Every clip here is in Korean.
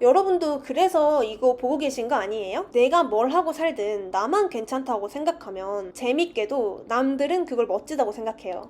여러분도 그래서 이거 보고 계신 거 아니에요? 내가 뭘 하고 살든 나만 괜찮다고 생각하면 재밌게도 남들은 그걸 멋지다고 생각해요.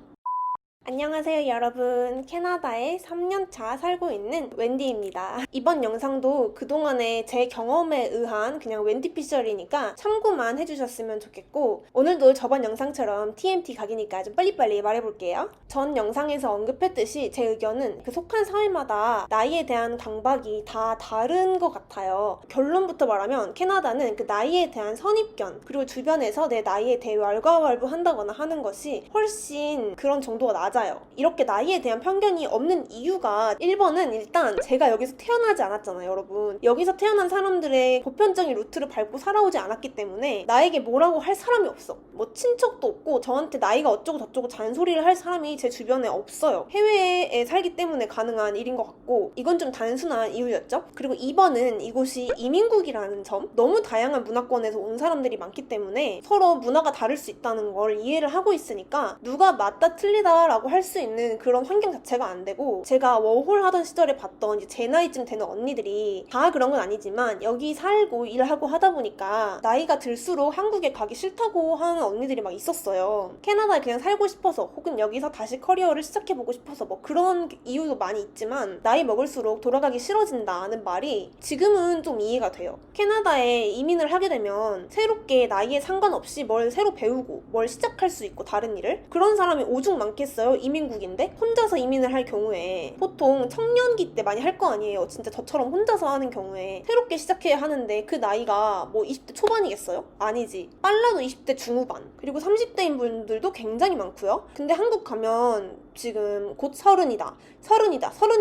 안녕하세요 여러분, 캐나다에 3년차 살고 있는 웬디입니다. 이번 영상도 그동안의 제 경험에 의한 그냥 웬디 피셜이니까 참고만 해주셨으면 좋겠고, 오늘도 저번 영상처럼 TMT 각이니까 좀 빨리빨리 말해볼게요. 전 영상에서 언급했듯이 제 의견은 그 속한 사회마다 나이에 대한 강박이 다 다른 것 같아요. 결론부터 말하면 캐나다는 그 나이에 대한 선입견, 그리고 주변에서 내 나이에 대해 왈가왈부한다거나 하는 것이 훨씬 그런 정도가 낮아요. 이렇게 나이에 대한 편견이 없는 이유가 1번은 일단 제가 여기서 태어나지 않았잖아요, 여러분. 여기서 태어난 사람들의 보편적인 루트를 밟고 살아오지 않았기 때문에 나에게 뭐라고 할 사람이 없어. 뭐 친척도 없고 저한테 나이가 어쩌고 저쩌고 잔소리를 할 사람이 제 주변에 없어요. 해외에 살기 때문에 가능한 일인 것 같고, 이건 좀 단순한 이유였죠. 그리고 2번은 이곳이 이민국이라는 점, 너무 다양한 문화권에서 온 사람들이 많기 때문에 서로 문화가 다를 수 있다는 걸 이해를 하고 있으니까 누가 맞다 틀리다라고 할 수 있는 그런 환경 자체가 안 되고, 제가 워홀 하던 시절에 봤던 이제 제 나이쯤 되는 언니들이 다 그런 건 아니지만 여기 살고 일하고 하다 보니까 나이가 들수록 한국에 가기 싫다고 하는 언니들이 막 있었어요. 캐나다에 그냥 살고 싶어서, 혹은 여기서 다시 커리어를 시작해보고 싶어서, 뭐 그런 이유도 많이 있지만 나이 먹을수록 돌아가기 싫어진다는 말이 지금은 좀 이해가 돼요. 캐나다에 이민을 하게 되면 새롭게 나이에 상관없이 뭘 새로 배우고 뭘 시작할 수 있고, 다른 일을, 그런 사람이 오죽 많겠어요. 이민국인데 혼자서 이민을 할 경우에 보통 청년기 때 많이 할 거 아니에요. 진짜 저처럼 혼자서 하는 경우에 새롭게 시작해야 하는데 그 나이가 뭐 20대 초반이겠어요? 아니지, 빨라도 20대 중후반, 그리고 30대인 분들도 굉장히 많고요. 근데 한국 가면 지금 곧 서른이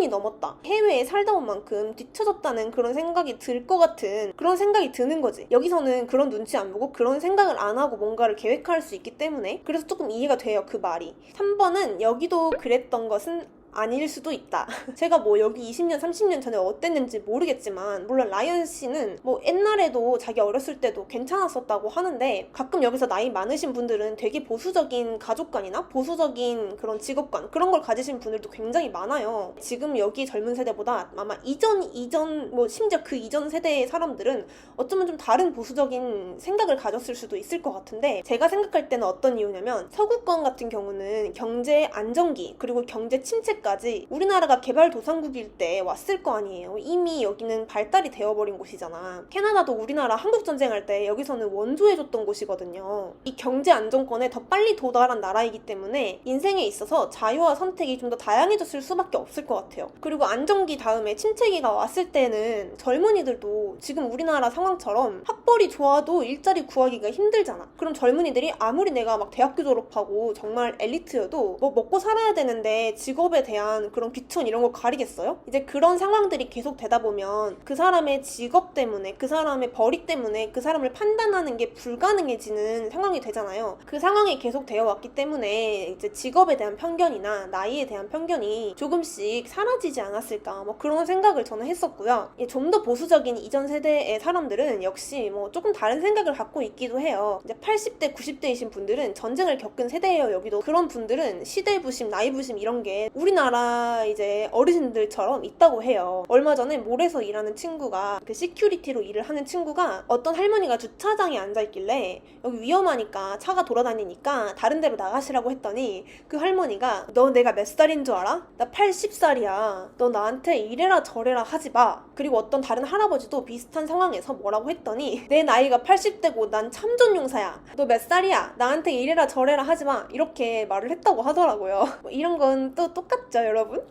넘었다, 해외에 살다 온 만큼 뒤처졌다는 그런 생각이 들 것 같은 그런 생각이 드는 거지. 여기서는 그런 눈치 안 보고 그런 생각을 안 하고 뭔가를 계획할 수 있기 때문에, 그래서 조금 이해가 돼요, 그 말이. 3번은 여기도 그랬던 것은 아닐 수도 있다. 제가 뭐 여기 20년, 30년 전에 어땠는지 모르겠지만, 물론 라이언 씨는 뭐 옛날에도 자기 어렸을 때도 괜찮았었다고 하는데, 가끔 여기서 나이 많으신 분들은 되게 보수적인 가족관이나 보수적인 그런 직업관, 그런 걸 가지신 분들도 굉장히 많아요. 지금 여기 젊은 세대보다 아마 이전 뭐 심지어 그 이전 세대의 사람들은 어쩌면 좀 다른 보수적인 생각을 가졌을 수도 있을 것 같은데, 제가 생각할 때는 어떤 이유냐면, 서구권 같은 경우는 경제 안정기, 그리고 경제 침체까지 우리나라가 개발도상국일 때 왔을 거 아니에요. 이미 여기는 발달이 되어버린 곳이잖아. 캐나다도 우리나라 한국전쟁 할 때 여기서는 원조해줬던 곳이거든요. 이 경제 안정권에 더 빨리 도달한 나라이기 때문에 인생에 있어서 자유와 선택이 좀 더 다양해졌을 수밖에 없을 것 같아요. 그리고 안정기 다음에 침체기가 왔을 때는 젊은이들도 지금 우리나라 상황처럼 학벌이 좋아도 일자리 구하기가 힘들잖아. 그럼 젊은이들이 아무리 내가 막 대학교 졸업하고 정말 엘리트여도 뭐 먹고 살아야 되는데 직업에 대한 그런 귀천 이런 거 가리겠어요? 이제 그런 상황들이 계속 되다 보면 그 사람의 직업 때문에, 그 사람의 벌이 때문에 그 사람을 판단하는 게 불가능해지는 상황이 되잖아요. 그 상황이 계속 되어 왔기 때문에 이제 직업에 대한 편견이나 나이에 대한 편견이 조금씩 사라지지 않았을까, 뭐 그런 생각을 저는 했었고요. 좀 더 보수적인 이전 세대의 사람들은 역시 뭐 조금 다른 생각을 갖고 있기도 해요. 이제 80대, 90대이신 분들은 전쟁을 겪은 세대예요, 여기도. 그런 분들은 시대 부심, 나이 부심 이런 게 우리나라 이제 어르신들처럼 있다고 해요. 얼마 전에 몰에서 일하는 친구가, 그 시큐리티로 일을 하는 친구가 어떤 할머니가 주차장에 앉아있길래 여기 위험하니까 차가 돌아다니니까 다른 데로 나가시라고 했더니, 그 할머니가 너 내가 몇 살인 줄 알아? 나 80살이야. 너 나한테 이래라 저래라 하지 마. 그리고 어떤 다른 할아버지도 비슷한 상황에서 뭐라고 했더니, 내 나이가 80대고 난 참전용사야. 너 몇 살이야? 나한테 이래라 저래라 하지 마. 이렇게 말을 했다고 하더라고요. 뭐 이런 건 또 똑같죠, 여러분?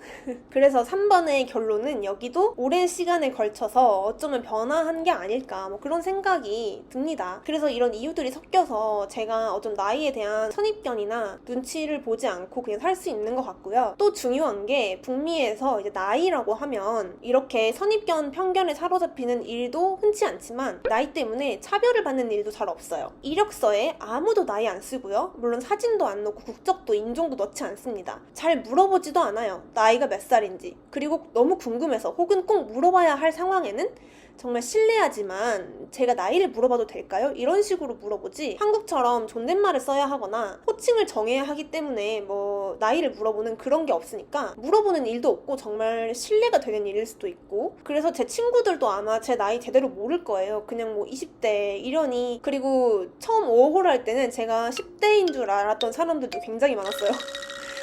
그래서 3번의 결론은 여기도 오랜 시간에 걸쳐서 어쩌면 변화한 게 아닐까, 뭐 그런 생각이 듭니다. 그래서 이런 이유들이 섞여서 제가 어떤 나이에 대한 선입견이나 눈치를 보지 않고 그냥 살 수 있는 것 같고요. 또 중요한 게, 북미에서 이제 나이라고 하면 이렇게 선입견, 편견에 사로잡히는 일도 흔치 않지만 나이 때문에 차별을 받는 일도 잘 없어요. 이력서에 아무도 나이 안 쓰고요. 물론 사진도 안 넣고 국적도 인종도 넣지 않습니다. 잘 물어보지도 않아요, 나이가 몇 살인지. 그리고 너무 궁금해서, 혹은 꼭 물어봐야 할 상황에는 정말 실례하지만 제가 나이를 물어봐도 될까요? 이런 식으로 물어보지 한국처럼 존댓말을 써야 하거나 호칭을 정해야 하기 때문에 뭐 나이를 물어보는 그런 게 없으니까 물어보는 일도 없고 정말 실례가 되는 일일 수도 있고 그래서 제 친구들도 아마 제 나이 제대로 모를 거예요. 그냥 뭐 20대 이러니. 그리고 처음 워홀 할 때는 제가 10대인 줄 알았던 사람들도 굉장히 많았어요.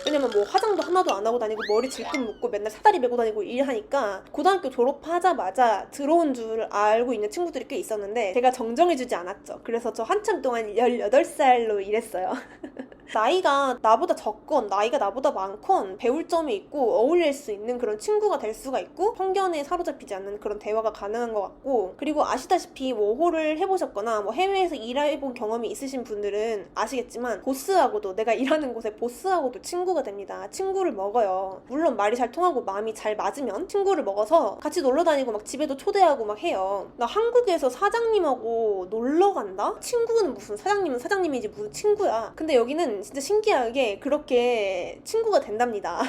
왜냐면 뭐 화장도 하나도 안 하고 다니고 머리 질끈 묶고 맨날 사다리 메고 다니고 일하니까 고등학교 졸업하자마자 들어온 줄 알고 있는 친구들이 꽤 있었는데 제가 정정해주지 않았죠. 그래서 저 한참 동안 18살로 일했어요. 나이가 나보다 적건 나이가 나보다 많건 배울 점이 있고 어울릴 수 있는 그런 친구가 될 수가 있고 편견에 사로잡히지 않는 그런 대화가 가능한 것 같고 그리고 아시다시피 워홀을 해보셨거나 뭐 해외에서 일해본 경험이 있으신 분들은 아시겠지만 보스하고도 내가 일하는 곳에 보스하고도 친구가 됩니다. 친구를 먹어요. 물론 말이 잘 통하고 마음이 잘 맞으면 친구를 먹어서 같이 놀러 다니고 막 집에도 초대하고 막 해요. 나 한국에서 사장님하고 놀러 간다? 친구는 무슨 사장님은 사장님이지 무슨 친구야. 근데 여기는 진짜 신기하게 그렇게 친구가 된답니다.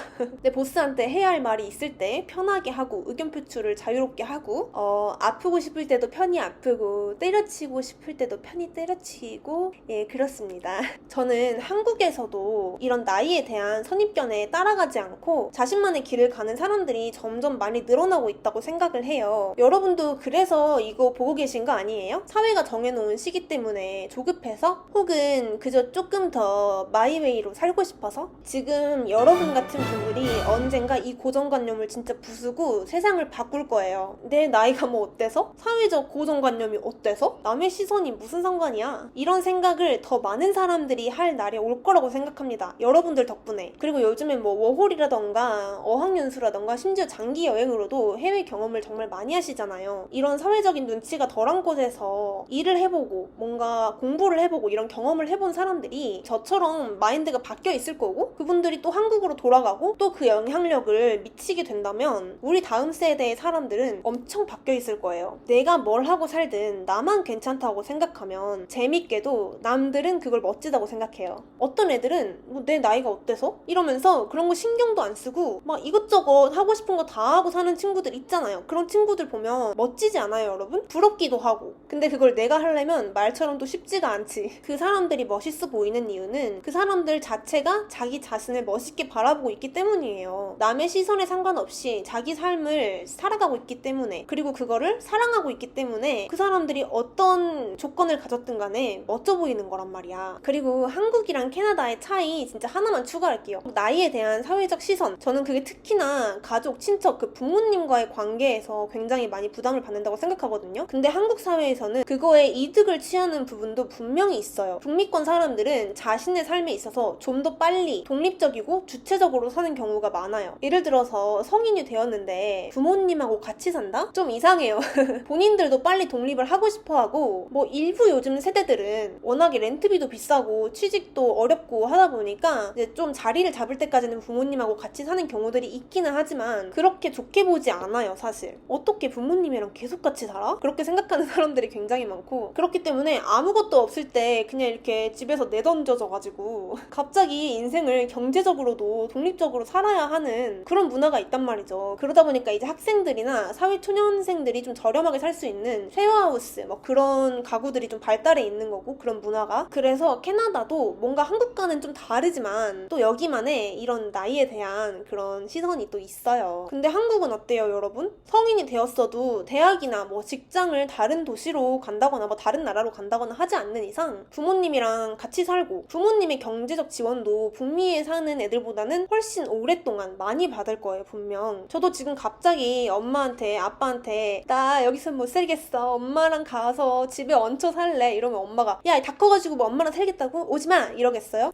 내 보스한테 해야 할 말이 있을 때 편하게 하고 의견 표출을 자유롭게 하고 아프고 싶을 때도 편히 아프고 때려치고 싶을 때도 편히 때려치고 예 그렇습니다. 저는 한국에서도 이런 나이에 대한 선입견에 따라가지 않고 자신만의 길을 가는 사람들이 점점 많이 늘어나고 있다고 생각을 해요. 여러분도 그래서 이거 보고 계신 거 아니에요? 사회가 정해놓은 시기 때문에 조급해서 혹은 그저 조금 더 마이웨이로 살고 싶어서 지금 여러분 같은 분들이 언젠가 이 고정관념을 진짜 부수고 세상을 바꿀 거예요. 내 나이가 뭐 어때서? 사회적 고정관념이 어때서? 남의 시선이 무슨 상관이야? 이런 생각을 더 많은 사람들이 할 날이 올 거라고 생각합니다. 여러분들 덕분에. 그리고 요즘엔 뭐 워홀이라던가 어학연수라던가 심지어 장기 여행으로도 해외 경험을 정말 많이 하시잖아요. 이런 사회적인 눈치가 덜한 곳에서 일을 해보고 뭔가 공부를 해보고 이런 경험을 해본 사람들이 저처럼 마인드가 바뀌어 있을 거고 그분들이 또 한국으로 돌아가고 또 그 영향력을 미치게 된다면 우리 다음 세대의 사람들은 엄청 바뀌어 있을 거예요. 내가 뭘 하고 살든 나만 괜찮다고 생각하면 재밌게도 남들은 그걸 멋지다고 생각해요. 어떤 애들은 뭐 내 나이가 어때서? 이러면서 그런 거 신경도 안 쓰고 막 이것저것 하고 싶은 거 다 하고 사는 친구들 있잖아요. 그런 친구들 보면 멋지지 않아요, 여러분? 부럽기도 하고. 근데 그걸 내가 하려면 말처럼 또 쉽지가 않지. 그 사람들이 멋있어 보이는 이유는 그 사람들 자체가 자기 자신을 멋있게 바라보고 있기 때문이에요. 남의 시선에 상관없이 자기 삶을 살아가고 있기 때문에 그리고 그거를 사랑하고 있기 때문에 그 사람들이 어떤 조건을 가졌든 간에 멋져 보이는 거란 말이야. 그리고 한국이랑 캐나다의 차이 진짜 하나만 추가할게요. 나이에 대한 사회적 시선. 저는 그게 특히나 가족, 친척, 그 부모님과의 관계에서 굉장히 많이 부담을 받는다고 생각하거든요. 근데 한국 사회에서는 그거에 이득을 취하는 부분도 분명히 있어요. 북미권 사람들은 자신의 삶에 있어서 좀 더 빨리 독립적이고 주체적으로 사는 경우가 많아요. 예를 들어서 성인이 되었는데 부모님하고 같이 산다? 좀 이상해요. 본인들도 빨리 독립을 하고 싶어하고 뭐 일부 요즘 세대들은 워낙에 렌트비도 비싸고 취직도 어렵고 하다 보니까 이제 좀 자리를 잡을 때까지는 부모님하고 같이 사는 경우들이 있기는 하지만 그렇게 좋게 보지 않아요, 사실. 어떻게 부모님이랑 계속 같이 살아? 그렇게 생각하는 사람들이 굉장히 많고 그렇기 때문에 아무것도 없을 때 그냥 이렇게 집에서 내던져져가지고 갑자기 인생을 경제적으로도 독립적으로 살아야 하는 그런 문화가 있단 말이죠. 그러다 보니까 이제 학생들이나 사회초년생들이 좀 저렴하게 살 수 있는 쉐어하우스 뭐 그런 가구들이 좀 발달해 있는 거고 그런 문화가. 그래서 캐나다도 뭔가 한국과는 좀 다르지만 또 여기만의 이런 나이에 대한 그런 시선이 또 있어요. 근데 한국은 어때요, 여러분? 성인이 되었어도 대학이나 뭐 직장을 다른 도시로 간다거나 뭐 다른 나라로 간다거나 하지 않는 이상 부모님이랑 같이 살고 부모님의 경제적 지원도 북미에 사는 애들보다는 훨씬 오랫동안 많이 받을 거예요, 분명. 저도 지금 갑자기 엄마한테 아빠한테 나 여기서 못 살겠어, 엄마랑 가서 집에 얹혀 살래 이러면 엄마가 야 다 커가지고 뭐 엄마랑 살겠다고? 오지마 이러겠어요?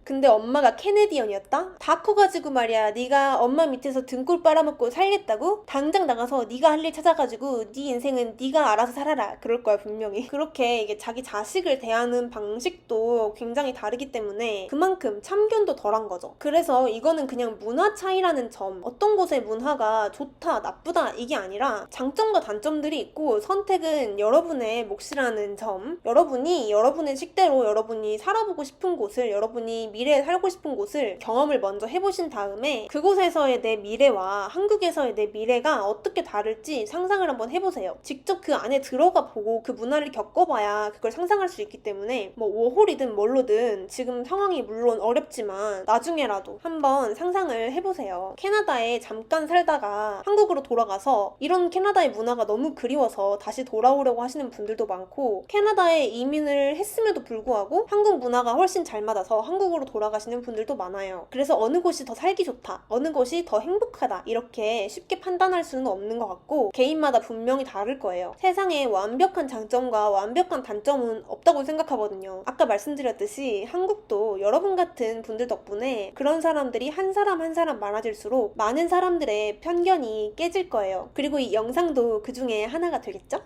근데 엄마가 캐네디언이었다? 다 커가지고 말이야 네가 엄마 밑에서 등골 빨아먹고 살겠다고? 당장 나가서 네가 할 일 찾아가지고 네 인생은 네가 알아서 살아라 그럴 거야 분명히. 그렇게 이게 자기 자식을 대하는 방식도 굉장히 다르 다르기 때문에 그만큼 참견도 덜한 거죠. 그래서 이거는 그냥 문화 차이라는 점, 어떤 곳의 문화가 좋다, 나쁘다 이게 아니라 장점과 단점들이 있고 선택은 여러분의 몫이라는 점, 여러분이 여러분의 식대로 여러분이 살아보고 싶은 곳을, 여러분이 미래에 살고 싶은 곳을 경험을 먼저 해보신 다음에 그곳에서의 내 미래와 한국에서의 내 미래가 어떻게 다를지 상상을 한번 해보세요. 직접 그 안에 들어가 보고 그 문화를 겪어봐야 그걸 상상할 수 있기 때문에 뭐 워홀이든 뭘로든 지금 상황이 물론 어렵지만 나중에라도 한번 상상을 해보세요. 캐나다에 잠깐 살다가 한국으로 돌아가서 이런 캐나다의 문화가 너무 그리워서 다시 돌아오려고 하시는 분들도 많고, 캐나다에 이민을 했음에도 불구하고 한국 문화가 훨씬 잘 맞아서 한국으로 돌아가시는 분들도 많아요. 그래서 어느 곳이 더 살기 좋다, 어느 곳이 더 행복하다 이렇게 쉽게 판단할 수는 없는 것 같고 개인마다 분명히 다를 거예요. 세상에 완벽한 장점과 완벽한 단점은 없다고 생각하거든요. 아까 말씀드렸듯이 한국도 여러분 같은 분들 덕분에 그런 사람들이 한 사람 한 사람 많아질수록 많은 사람들의 편견이 깨질 거예요. 그리고 이 영상도 그 중에 하나가 되겠죠?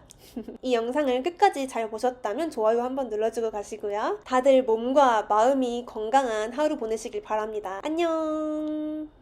이 영상을 끝까지 잘 보셨다면 좋아요 한번 눌러주고 가시고요. 다들 몸과 마음이 건강한 하루 보내시길 바랍니다. 안녕.